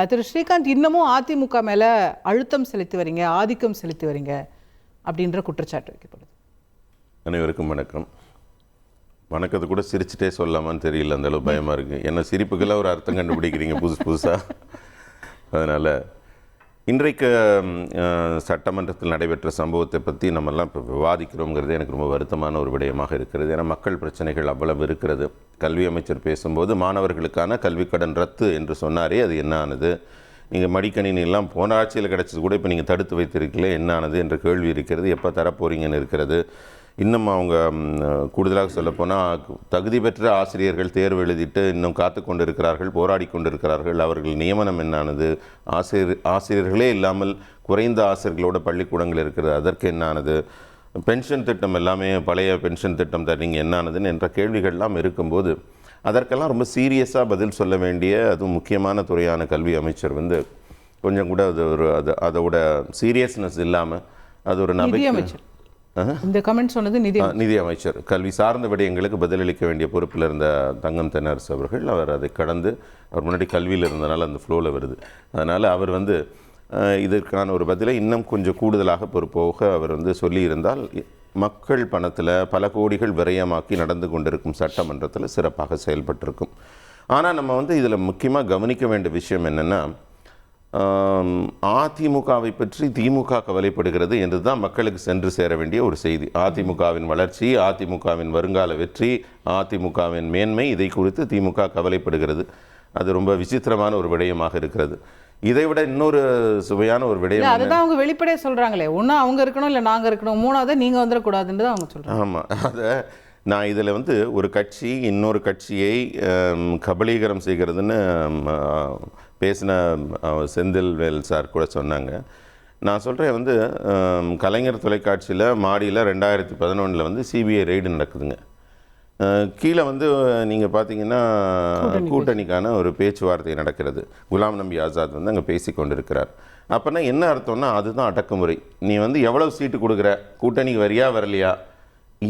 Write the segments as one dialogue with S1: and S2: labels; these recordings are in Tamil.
S1: திரு ஸ்ரீகாந்த், இன்னமும் அதிமுக மேலே அழுத்தம் செலுத்தி வரீங்க, ஆதிக்கம் செலுத்தி வரீங்க அப்படின்ற குற்றச்சாட்டு வைக்கப்படுது.
S2: அனைவருக்கும் வணக்கம். வணக்கத்தை கூட சிரிச்சுட்டே சொல்லலாமான்னு தெரியல, அந்தளவு பயமாக இருக்குது. என்ன சிரிப்புக்கெல்லாம் ஒரு அர்த்தம் கண்டுபிடிக்கிறீங்க புதுசாக. அதனால் இன்றைக்கு சட்டமன்றத்தில் நடைபெற்ற சம்பவத்தை பற்றி நம்மெல்லாம் இப்போ விவாதிக்கிறோங்கிறது எனக்கு ரொம்ப வருத்தமான ஒரு விடயமாக இருக்கிறது. ஏன்னா மக்கள் பிரச்சனைகள் அவ்வளவு இருக்கிறது. கல்வி அமைச்சர் பேசும்போது மாணவர்களுக்கான கல்விக்கடன் ரத்து என்று சொன்னாரே, அது என்ன ஆனது? நீங்கள் மடிக்கணினிலாம் போன ஆட்சியில் கிடச்சது கூட இப்போ நீங்கள் தடுத்து வைத்திருக்கீங்களே, என்ன ஆனது என்ற கேள்வி இருக்கிறது. எப்போ தரப்போறீங்கன்னு இருக்கிறது. இன்னும் அவங்க கூடுதலாக சொல்லப்போனால் தகுதி பெற்ற ஆசிரியர்கள் தேர்வு எழுதிட்டு இன்னும் காத்து கொண்டு இருக்கிறார்கள், போராடி கொண்டு இருக்கிறார்கள். அவர்கள் நியமனம் என்னானது? ஆசிரியர்களே இல்லாமல் குறைந்த ஆசிரியர்களோட பள்ளிக்கூடங்கள் இருக்கிறது, அதற்கு என்னானது? பென்ஷன் திட்டம் எல்லாமே பழைய பென்ஷன் திட்டம் தரீங்க, என்னானதுன்னு என்ற கேள்விகள்லாம் இருக்கும்போது அதற்கெல்லாம் ரொம்ப சீரியஸாக பதில் சொல்ல வேண்டிய, அதுவும் முக்கியமான துறையான கல்வி அமைச்சர் கொஞ்சம் கூட அதோட சீரியஸ்னஸ் இல்லாமல் அது ஒரு நம்பிக்கை.
S1: இந்த கமெண்ட் சொன்னது
S2: நிதி அமைச்சர் கல்வி சார்ந்த விடயங்களுக்கு பதிலளிக்க வேண்டிய பொறுப்பில் இருந்த தங்கம் தென்னரசு அவர்கள், அவர் அதை கடந்து அவர் முன்னாடி கல்வியில் இருந்தனால அந்த ஃப்ளோவில் வருது. அதனால் அவர் இதற்கான ஒரு பதிலை இன்னும் கொஞ்சம் கூடுதலாக பொறுப்போக அவர் சொல்லியிருந்தால் மக்கள் பணத்தில் பல கோடிகள் விரயமாக்கி நடந்து கொண்டிருக்கும் சட்டமன்றத்தில் சிறப்பாக செயல்பட்டிருக்கும். ஆனால் நம்ம இதில் முக்கியமாக கவனிக்க வேண்டிய விஷயம் என்னென்னா, அதிமுகவை பற்றி திமுக கவலைப்படுகிறது என்று தான் மக்களுக்கு சென்று சேர வேண்டிய ஒரு செய்தி. அதிமுகவின் வளர்ச்சி, அதிமுகவின் வருங்கால வெற்றி, அதிமுகவின் மேன்மை, இதை குறித்து திமுக கவலைப்படுகிறது. அது ரொம்ப விசித்திரமான ஒரு விடயமாக இருக்கிறது. இதைவிட இன்னொரு சுவையான ஒரு விடயம்,
S1: அதுதான் அவங்க வெளிப்படையாக சொல்கிறாங்களே, ஒன்று அவங்க இருக்கணும் இல்லை நாங்கள் இருக்கணும், மூணாவது நீங்கள் வந்துடக்கூடாதுன்னு தான் அவங்க சொல்கிறாங்க.
S2: ஆமாம், அதை நான் இதில் ஒரு கட்சி இன்னொரு கட்சியை கபலீகரம் செய்கிறதுன்னு பேசின செந்தில்வேல் சார் கூட சொன்னாங்க. நான் சொல்கிறேன், கலைஞர் தொலைக்காட்சியில் மாடியில் 2011 சிபிஐ ரெய்டு நடக்குதுங்க. கீழே நீங்கள் பார்த்தீங்கன்னா கூட்டணிக்கான ஒரு பேச்சுவார்த்தை நடக்கிறது. குலாம் நபி ஆசாத் அங்கே பேசி கொண்டிருக்கிறார். அப்போனா என்ன அர்த்தம்னா, அதுதான் அடக்குமுறை. நீ எவ்வளவு சீட்டு கொடுக்குற, கூட்டணிக்கு வரியா வரலையா,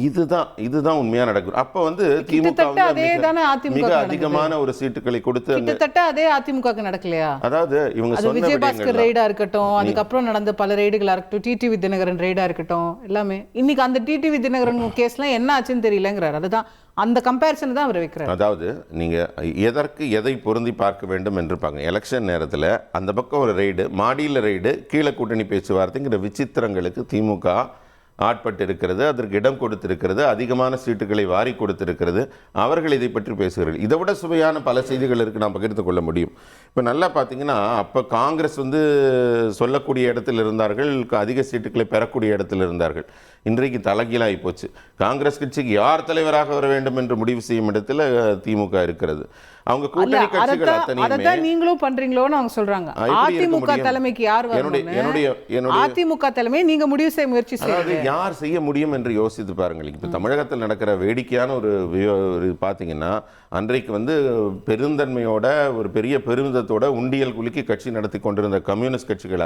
S2: இதுதான் உண்மையா நடக்கும். அப்ப திமுக மிக அதிகமான ஒரு சீட்டுகளை கொடுத்து
S1: கிட்டத்தட்ட அதே அதிமுக நடக்கலையா?
S2: அதாவது இவங்க சொன்ன
S1: விஜயபாஸ்கர் ரெய்டா இருக்கட்டும், அதுக்கப்புறம் நடந்த பல ரெய்டுகளா இருக்கட்டும், டிடிவி தினகரன் ரெய்டா இருக்கட்டும், எல்லாமே இன்னைக்கு அந்த டிடிவி தினகரன் கேஸ்லாம் என்ன ஆச்சுன்னு தெரியலங்கிறார். அதுதான் அந்த கம்பேரிசன் தான் அவர் வைக்கிறார்.
S2: அதாவது நீங்க எதை பொருந்தி பார்க்க வேண்டும் என்று பாருங்க. எலெக்ஷன் நேரத்தில் அந்த பக்கம் ஒரு ரெய்டு, மாடியில் ரெய்டு, கீழே கூட்டணி பேச்சுவார்த்தைங்கிற விசித்திரங்களுக்கு திமுக ஆட்பட்டு இருக்கிறது, அதற்கு இடம் கொடுத்திருக்கிறது, அதிகமான சீட்டுகளை வாரி கொடுத்திருக்கிறது. அவர்கள் இதை பற்றி பேசுகிறார்கள். இதை விட சுவையான பல செய்திகள் இருக்குது, நான் பகிர்ந்து கொள்ள முடியும். இப்போ நல்லா பார்த்தீங்கன்னா, அப்போ காங்கிரஸ் சொல்லக்கூடிய இடத்தில் இருந்தார்கள், அதிக சீட்டுகளை பெறக்கூடிய இடத்தில் இருந்தார்கள். இன்றைக்கு தலைகீழாகி போச்சு. காங்கிரஸ் கட்சிக்கு யார் தலைவராக வர வேண்டும் என்று முடிவு செய்யும் இடத்துல திமுக இருக்கிறது. அவங்க கூட்டணி கட்சிகள்
S1: அத்தனையுமே நீங்களும் பண்றீங்களோன்னு அவங்க சொல்றாங்க. அதிமுக தலைமைக்கு யார் வரணும்? அதிமுக தலைமை நீங்க முடிவு செய்ய முயற்சி செய்யுங்க.
S2: யார் செய்ய முடியும் என்று யோசித்து பாருங்கள். இப்போ தமிழகத்தில் நடக்கிற வேடிக்கையான ஒரு பார்த்தீங்கன்னா, அன்றைக்கு பெருந்தன்மையோட ஒரு பெரிய பெருமிதத்தோட உண்டியல் குலுக்கி கட்சி நடத்தி கொண்டிருந்த கம்யூனிஸ்ட் கட்சிகள்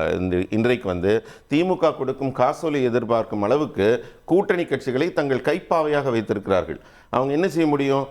S2: இன்றைக்கு திமுக கொடுக்கும் காசோலை எதிர்பார்க்கும் அளவுக்கு கூட்டணி கட்சிகளை தங்கள் கைப்பாவையாக வைத்திருக்கிறார்கள். அவங்க என்ன செய்ய முடியும்?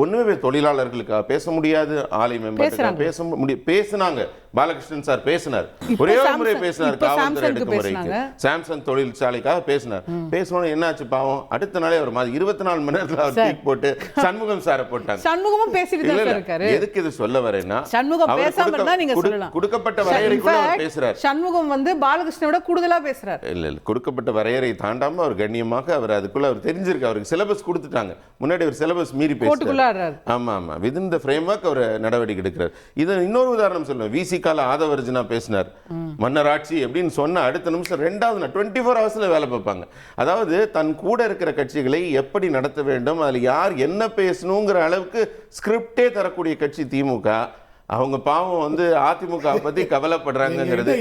S2: ஒண்ணுமே தொழிலாளர்களுக்காக பேச முடியாது, ஆலை மெம்பர் பேச முடியும். பேசினாங்க, பாலகிருஷ்ணன் சார் பேசினார், ஒரே ஒரு முறை பேசினார் காவல்துறை அடக்குமுறைக்கு, சாம்சங் தொழிற்சாலைக்காக பேசினார். பேசணும் என்னாச்சு பாவம், அடுத்த நாளே ஒரு மாதிரி 24 மணி நேரத்தில் அவர் ட்வீட் போட்டு சண்முகம் சாரை போட்டாங்க.
S1: சண்முகம் பேசிட்டு
S2: எதுக்கு இது சொல்ல வரேன்னா,
S1: சண்முகம் பேசாம இருந்தா நீங்க சொல்லலாம்.
S2: கொடுக்கப்பட்ட வரையறைக்குள்ள அவர் பேசுறார்.
S1: சண்முகம் பாலகிருஷ்ணனோட கூடுதலா பேசுறார்.
S2: இல்ல கொடுக்கப்பட்ட வரையறை தாண்டாம அவர் கண்ணியமாக அவர் அதுக்குள்ள அவர் தெரிஞ்சிருக்கு. அவருக்கு சிலபஸ் கொடுத்துட்டாங்க, முன்னாடி ஒரு சிலபஸ் மீறி பேசுறாரு. ஆமா ஆமா, விதின் தி ஃப்ரேம்வொர்க் அவர் நடவடிக்கை எடுக்கிறார். இது இன்னொரு உதாரணம் சொல்லுவேன். விசி கால ஆதவர்ஜனா பேசினார், மன்னராட்சி அப்படின்னு சொன்ன அடுத்த நிமிஷம் 2வது 24 ஹவர்ஸ்ல வேலை பார்ப்பாங்க. அதாவது தன் கூட இருக்கிற கட்சிகளை எப்படி நடத்த வேண்டும், அதுல யார் என்ன பேசணுங்கிற அளவுக்கு ஸ்கிரிப்டே தரக்கூடிய கட்சி திமுக. அவங்க பாவம் அதிமுக பத்தி கவலைப்படுறாங்கிறது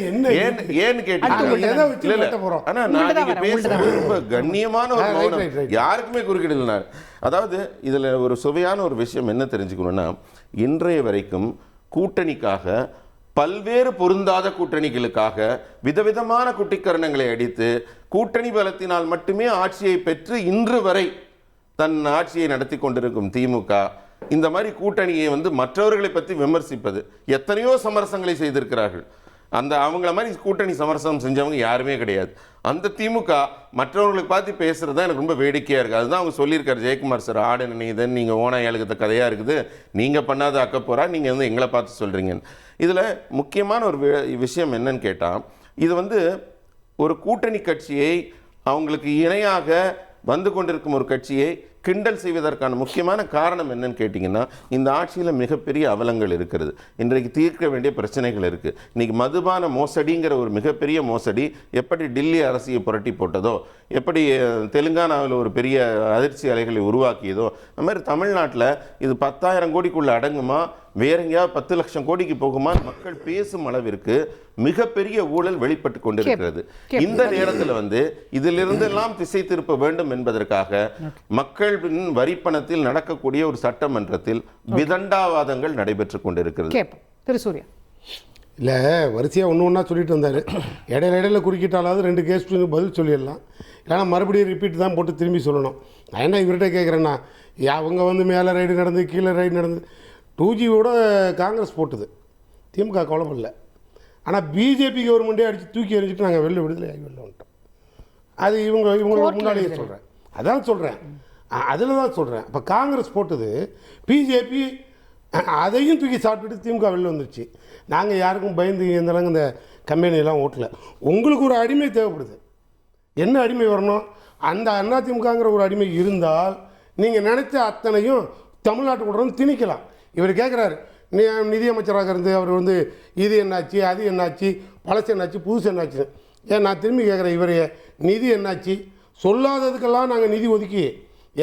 S2: ஏன்னு கேட்டீங்கன்னா, ஆனா நான் பேசுறது ரொம்ப கண்ணியமான ஒரு மௌனம், யாருக்குமே குறுக்கிடல. அதாவது இதுல ஒரு சுவையான ஒரு விஷயம் என்ன தெரிஞ்சுக்கணும்னா, இன்றைய வரைக்கும் கூட்டணிக்காக பல்வேறு பொருந்தாத கூட்டணிகளுக்காக விதவிதமான குட்டிக்கரணங்களை அடித்து கூட்டணி பலத்தினால் மட்டுமே ஆட்சியை பெற்று இன்று வரை தன் ஆட்சியை நடத்தி கொண்டிருக்கும் திமுக இந்த மாதிரி கூட்டணியை வந்து மற்றவர்களை பற்றி விமர்சிப்பது. எத்தனையோ சமரசங்களை செய்திருக்கிறார்கள். அந்த அவங்கள மாதிரி கூட்டணி சமரசம் செஞ்சவங்க யாருமே கிடையாது. அந்த திமுக மற்றவர்களுக்கு பார்த்து பேசுகிறது தான் எனக்கு ரொம்ப வேடிக்கையாக இருக்குது. அதுதான் அவங்க சொல்லியிருக்காரு ஜெயக்குமார் சார், ஆடு நினைதன் நீங்கள் ஓனா ஏழுகத்த கதையாக இருக்குது, நீங்கள் பண்ணாத அக்கப்போரா நீங்கள் வந்து எங்களை பார்த்து சொல்கிறீங்கன்னு. இதில் முக்கியமான ஒரு விஷயம் என்னன்னு கேட்டால், இது வந்து ஒரு கூட்டணி கட்சியை அவங்களுக்கு இணையாக வந்து கொண்டிருக்கும் ஒரு கட்சியை கிண்டல் செய்வதற்கான முக்கியமான காரணம் என்னன்னு கேட்டிங்கன்னா, இந்த ஆட்சியில் மிகப்பெரிய அவலங்கள் இருக்கிறது. இன்றைக்கு தீர்க்க வேண்டிய பிரச்சனைகள் இருக்குது. இன்றைக்கி மதுபான மோசடிங்கிற ஒரு மிகப்பெரிய மோசடி எப்படி டில்லி அரசியை புரட்டி போட்டதோ, எப்படி தெலுங்கானாவில் ஒரு பெரிய அதிர்ச்சி அலைகளை உருவாக்கியதோ, அந்த மாதிரி தமிழ்நாட்டில் இது 10,000 கோடிக்குள்ளே அடங்குமா, வேற எங்கேயாவது 10 லட்சம் கோடிக்கு போகுமா மக்கள் பேசும் அளவிற்கு மிகப்பெரிய ஊழல் வெளிப்பட்டு கொண்டிருக்கிறது. இந்த நேரத்தில் வந்து இதிலிருந்தெல்லாம் திசை திருப்ப வேண்டும் என்பதற்காக மக்களின் வரிப்பணத்தில் நடக்கக்கூடிய ஒரு சட்டமன்றத்தில் விதண்டாவாதங்கள் நடைபெற்று கொண்டிருக்கிறது.
S1: திருசூர்யா
S3: இல்லை, வரிசையாக ஒன்று ஒன்றா சொல்லிட்டு வந்தார். இடையில குறுக்கிட்டாலாவது 2 கேஸ் பதில் சொல்லிடலாம், இல்லைனா மறுபடியும் ரிப்பீட் தான் போட்டு திரும்பி சொல்லணும். நான் என்ன இவர்கிட்ட கேட்குறேன்னா, அவங்க வந்து மேலே ரைடு நடந்து கீழே ரைடு நடந்து 2Gயோட காங்கிரஸ் போட்டுது, திமுக கவலைப்படல. ஆனால் பிஜேபி கவர்மெண்ட்டே அடித்து தூக்கி எறிஞ்சிட்டு நாங்கள் வெளில வந்துட்டோம். அது இவங்களுக்கு முன்னாடியே சொல்கிறேன், அதான் சொல்கிறேன், அதில் தான் சொல்கிறேன். இப்போ காங்கிரஸ் போட்டது, பிஜேபி அதையும் தூக்கி சாப்பிட்டுட்டு திமுக வெளில வந்துருச்சு. நாங்கள் யாருக்கும் பயந்து எந்தளவுக்கு இந்த கம்பெனியெல்லாம் ஓட்டலை. உங்களுக்கு ஒரு அடிமை தேவைப்படுது. என்ன அடிமை வரணும்? அந்த அதிமுகங்கிற ஒரு அடிமை இருந்தால் நீங்கள் நினச்ச அத்தனையும் தமிழ்நாட்டுக்குள்ள வந்து திணிக்கலாம். இவர் கேட்குறாரு, நிதியமைச்சராக இருந்து அவர் வந்து இது என்னாச்சு, அது என்னாச்சு, பழசு என்னாச்சு, புதுசு என்னாச்சு. ஏன் நான் திரும்பி கேட்குறேன், இவர் நிதி என்னாச்சு? சொல்லாததுக்கெல்லாம் நாங்கள் நிதி ஒதுக்கி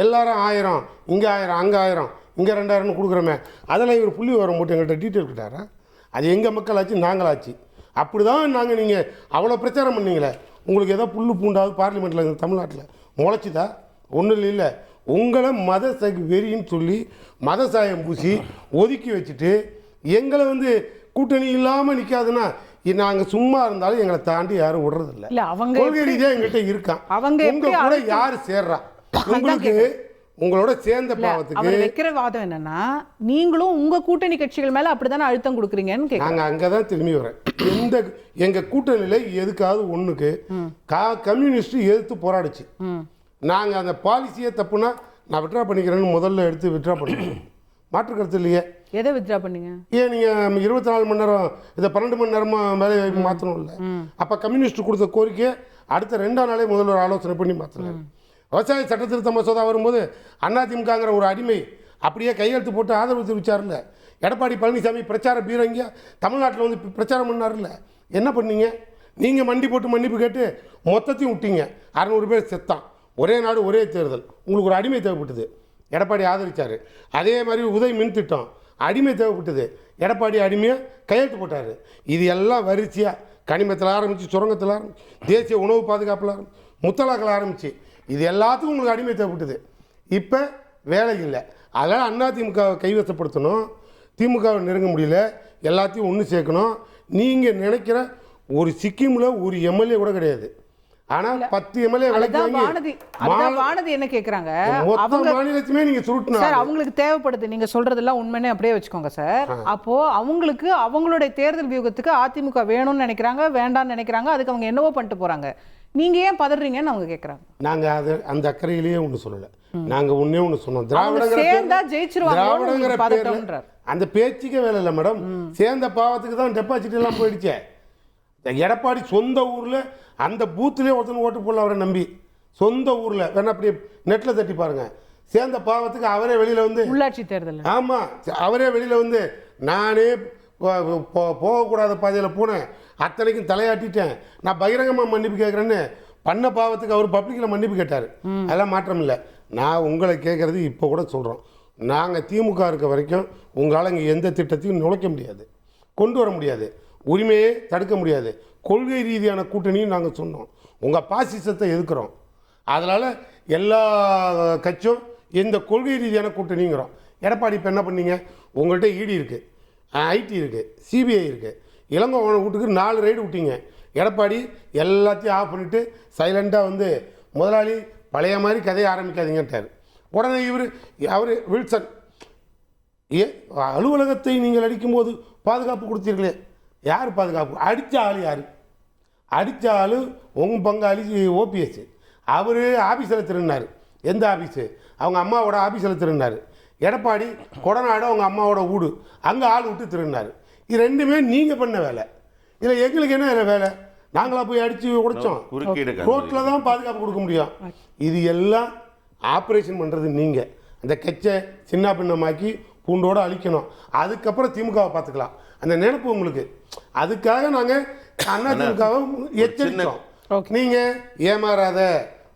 S3: எல்லாரும் 1000, இங்கே 1000, அங்கே 1000, இங்கே 2000 கொடுக்குறோமே, அதில் இவர் புள்ளி வர போட்டு எங்கள்கிட்ட டீட்டெயில் கிட்டாரா? அது எங்கள் மக்களாச்சு, நாங்களாச்சு. அப்படி தான் நாங்கள் நீங்கள் அவ்வளோ பிரச்சாரம் பண்ணீங்களே, உங்களுக்கு ஏதோ புல்லு பூண்டாவது பார்லிமெண்ட்டில் தமிழ்நாட்டில் முளைச்சிதா? ஒன்றும் இல்லை. உங்களை மத வெறின்னு சொல்லி மத சாயம் பூசி ஒதுக்கி வச்சுட்டு எங்களை வந்து கூட்டணி இல்லாமல் நிற்காதுன்னா, நாங்கள் சும்மா இருந்தாலும் எங்களை தாண்டி யாரும் விடுறதில்ல. கொள்கை ரீதியாக எங்கள்கிட்ட இருக்கான். உங்க கூட யார் சேர்றா? உங்களுக்கு உங்களோட சேர்ந்த பாவத்துக்கு
S1: வைக்கிற வாதம் என்னன்னா, நீங்களும் உங்க கூட்டணி கட்சிகள் மேல அப்படித்தானே அழுத்தம் கொடுக்குறீங்கன்னு. நாங்கள்
S3: அங்கே தான் திரும்பி வரேன். எங்கள் கூட்டணியில் எதுக்காவது ஒன்றுக்கு கம்யூனிஸ்ட் எதிர்த்து போராடிச்சு. நாங்கள் அந்த பாலிசியை தப்புனா நான் விட்ரா பண்ணிக்கிறேன்னு முதல்ல எடுத்து விட்ரா பண்ணுறோம். மாற்று கருத்து இல்லையே.
S1: எதை வித்ரா பண்ணீங்க?
S3: ஏன் நீங்கள் 24 மணி நேரம் இதை 12 மணி நேரமாக வேலை வாய்ப்பு மாற்றணும் இல்லை? அப்போ கம்யூனிஸ்ட் கொடுத்த கோரிக்கையை அடுத்த 2ஆம் நாளே முதல்வர் ஆலோசனை பண்ணி மாற்றினார். விவசாய சட்ட திருத்த மசோதா வரும்போது அதிமுகங்கிற ஒரு அடிமை அப்படியே கையெழுத்து போட்டு ஆதரவு தெரிவிச்சார்ல. எடப்பாடி பழனிசாமி பிரச்சார பீரங்கியா தமிழ்நாட்டில் வந்து பிரச்சாரம் பண்ணார்ல. என்ன பண்ணீங்க? நீங்கள் மண்டி போட்டு மன்னிப்பு கேட்டு மொத்தத்தையும் விட்டீங்க. 600 பேர் செத்தான். ஒரே நாடு ஒரே தேர்தல். உங்களுக்கு ஒரு அடிமை தேவைப்பட்டது, எடப்பாடி ஆதரித்தார். அதே மாதிரி உதய் மின் திட்டம், அடிமை தேவைப்பட்டது, எடப்பாடி அடிமையாக கையெழுத்து போட்டார். இது எல்லாம் வரிசையாக கனிமத்தில் ஆரம்பித்து, சுரங்கத்தில் ஆரம்பிச்சு, தேசிய உணவு பாதுகாப்பில் ஆரம்பிச்சு, முத்தலாக்கில் ஆரம்பிச்சு, இது எல்லாத்துக்கும் உங்களுக்கு அடிமை தேவைப்பட்டது. இப்போ வேலை இல்லை. அதனால் அதிமுகவை கைவசப்படுத்தணும், திமுகவை நெருங்க முடியல, எல்லாத்தையும் ஒன்று சேர்க்கணும். நீங்கள் நினைக்கிற ஒரு சிக்கிமில் ஒரு எம்எல்ஏ கூட கிடையாது. ஆனால் 10 எம்எல்ஏ
S1: வானதி என்ன கேட்குறாங்க,
S3: மாநிலத்துமே நீங்கள் சுருட்டினா
S1: சார் அவங்களுக்கு தேவைப்படுது. நீங்கள் சொல்கிறதெல்லாம் உண்மைன்னு அப்படியே வச்சுக்கோங்க சார். அப்போது அவங்களுக்கு அவங்களுடைய தேர்தல் வியூகத்துக்கு அதிமுக வேணும்னு நினைக்கிறாங்க, வேண்டாம்னு நினைக்கிறாங்க, அதுக்கு அவங்க என்னவோ பண்ணிட்டு போகிறாங்க. நீங்கள் ஏன் பதறீங்கன்னு அவங்க கேட்குறாங்க.
S3: நாங்கள் அது அந்த அக்கறையிலேயே ஒன்று சொல்லலை. நாங்கள் ஒன்று சொன்னோம், திராவிடங்கிற அந்த பேச்சுக்கே வேலை இல்லை மேடம். சேர்ந்த பாவத்துக்கு தான் டெபாசிட் எல்லாம் போயிடுச்சே. எடப்பாடி சொந்த ஊரில் அந்த பூத்துலேயே ஒருத்தன் ஓட்டு போடல அவரை நம்பி. சொந்த ஊரில் வேணா அப்படியே நெட்டில் தட்டி பாருங்கள். சேர்ந்த பாவத்துக்கு அவரே வெளியில் வந்து
S1: உள்ளாட்சி தேர்தல்,
S3: ஆமாம், அவரே வெளியில் வந்து நானே போகக்கூடாத பாதையில் போனேன், அத்தனைக்கும் தலையாட்டிட்டேன், நான் பகிரங்கமாக மன்னிப்பு கேட்குறேன்னு பண்ண பாவத்துக்கு அவர் பப்ளிக்கில் மன்னிப்பு கேட்டார். அதெல்லாம் மாற்றம் இல்லை. நான் உங்களை கேட்குறது இப்போ கூட சொல்கிறோம், நாங்கள் திமுக இருக்க வரைக்கும் உங்களால் இங்கே எந்த திட்டத்தையும் நுழைக்க முடியாது, கொண்டு வர முடியாது, உரிமையை தடுக்க முடியாது. கொள்கை ரீதியான கூட்டணியும் நாங்கள் சொன்னோம். உங்கள் பாசிசத்தை எதிர்க்கிறோம். அதனால் எல்லா கட்சியும் இந்த கொள்கை ரீதியான கூட்டணிங்கிறோம். எடப்பாடி இப்போ என்ன பண்ணீங்க? உங்கள்கிட்ட இடி இருக்குது, ஐடி இருக்குது, சிபிஐ இருக்குது, இளங்கோ வீட்டுக்கு 4 ரைடு விட்டீங்க. எடப்பாடி எல்லாத்தையும் ஆஃப் பண்ணிவிட்டு சைலண்ட்டாக வந்து முதலாளி பழைய மாதிரி கதையை ஆரம்பிக்காதீங்கன்ட்டார். உடனே அவர் வில்சன் ஏ அலுவலகத்தை நீங்கள் அடிக்கும்போது பாதுகாப்பு கொடுத்தீர்களே, யார் பாதுகாப்பு? அடித்த ஆள் யார்? அடித்த ஆள் உங்கள் பங்காளி ஓபிஎஸ். அவர் ஆஃபீஸில் திருடினார். எந்த ஆஃபீஸு? அவங்க அம்மாவோட ஆஃபீஸில் திருடினார். எடப்பாடி கொடநாடு அவங்க அம்மாவோட வீடு, அங்கே ஆள் விட்டு திருடினார். இது ரெண்டுமே நீங்கள் பண்ண வேலை. இதில் எங்களுக்கு என்ன வேலை? நாங்களாக போய் அடித்து உடைச்சோம்? ரோட்டில் தான் பாதுகாப்பு கொடுக்க முடியும். இது எல்லாம் ஆப்ரேஷன் பண்ணுறது நீங்கள். அந்த கட்சை சின்ன பின்னமாக்கி பூண்டோடு அழிக்கணும். அதுக்கப்புறம் திமுகவை பார்த்துக்கலாம். அந்த நினைப்பு உங்களுக்கு. அதுக்காக நாங்கள் அதிமுகவை எச்சரித்தோம். நீங்கள் ஏமாறாத,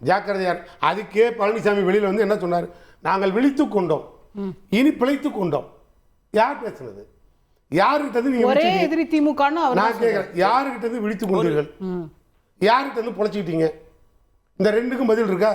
S3: ஜாக்கிரதையார். அதுக்கே பழனிசாமி வெளியில் வந்து என்ன சொன்னார்? நாங்கள் விழித்து கொண்டோம், இனி பிழைத்து கொண்டோம். யார் பேசுனது? யாருக்கிட்ட நீங்க
S1: ஒரே எதிரி திமுகன்னு அவர்
S3: நான் கேட்கிறேன். யாருக்கிட்ட விழித்து கொண்டீர்கள்? யாருக்கிட்ட பொழைச்சிக்கிட்டீங்க? இந்த ரெண்டுக்கும் பதில் இருக்கா?